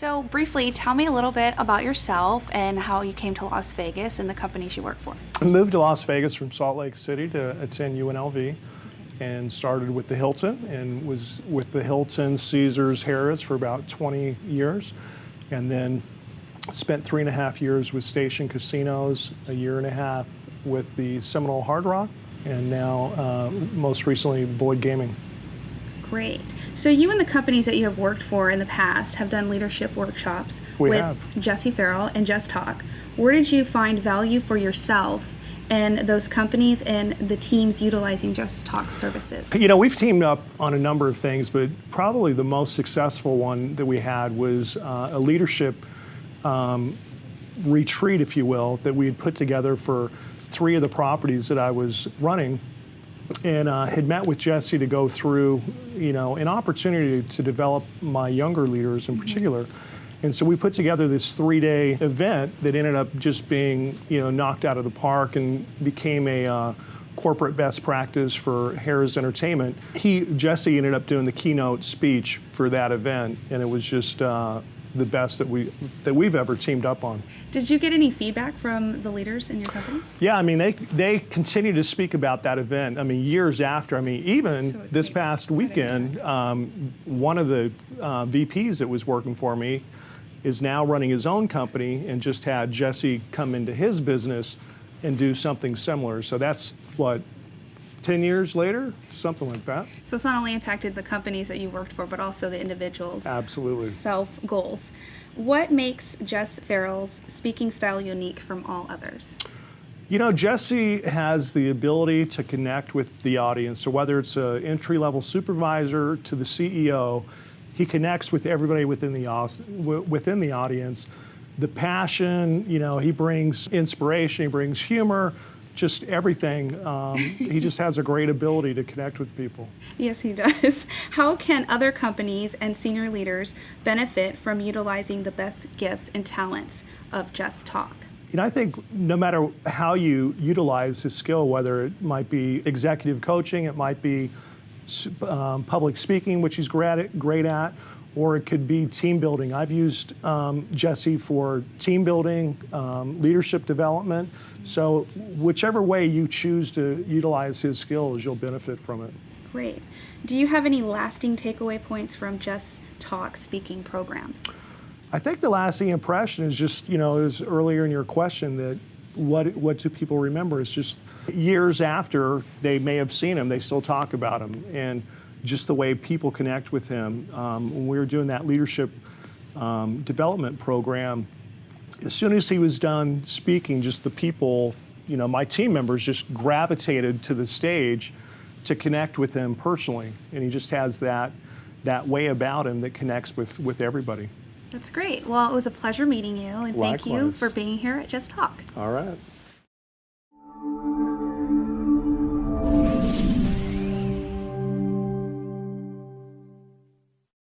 So briefly, tell me a little bit about yourself and how you came to Las Vegas and the companies you work for. I moved to Las Vegas from Salt Lake City to attend UNLV and started with the Hilton and was with the Hilton, Caesars, Harrah's for about 20 years. And then spent 3.5 years with Station Casinos, a year and a half with the Seminole Hard Rock, and now most recently Boyd Gaming. Great. So you and the companies that you have worked for in the past have done leadership workshops with Jesse Ferrell and Just Talk. Where did you find value for yourself and those companies and the teams utilizing Just Talk services? You know, we've teamed up on a number of things, but probably the most successful one that we had was a leadership retreat, if you will, that we had put together for 3 of the properties that I was running, and had met with Jesse to go through, you know, an opportunity to develop my younger leaders in particular. And so we put together this 3-day event that ended up just being, you know, knocked out of the park and became a corporate best practice for Harrah's Entertainment. Jesse ended up doing the keynote speech for that event, and it was just the best that we've ever teamed up on. Did you get any feedback from the leaders in your company? Yeah, I mean, they continue to speak about that event. I mean, years after. I mean, even this past weekend, one of the VPs that was working for me is now running his own company and just had Jesse come into his business and do something similar. So that's what, 10 years later, something like that. So it's not only impacted the companies that you worked for, but also the individuals' absolutely self-goals. What makes Jess Ferrell's speaking style unique from all others? You know, Jesse has the ability to connect with the audience. So whether it's an entry-level supervisor to the CEO, he connects with everybody within the audience. The passion, you know, he brings inspiration, he brings humor, just everything. He just has a great ability to connect with people. Yes, he does. How can other companies and senior leaders benefit from utilizing the best gifts and talents of Just Talk? You know, I think no matter how you utilize his skill, whether it might be executive coaching, it might be public speaking, which he's great at, or it could be team building. I've used Jesse for team building, leadership development. So whichever way you choose to utilize his skills, you'll benefit from it. Great. Do you have any lasting takeaway points from Just Talk speaking programs? I think the lasting impression is just, you know, as earlier in your question, that what do people remember? It's just years after they may have seen him, they still talk about him. And just the way people connect with him. When we were doing that leadership development program, as soon as he was done speaking, just the people, you know, my team members just gravitated to the stage to connect with him personally. And he just has that way about him that connects with everybody. That's great. Well, it was a pleasure meeting you, and thank you for being here at Just Talk. All right.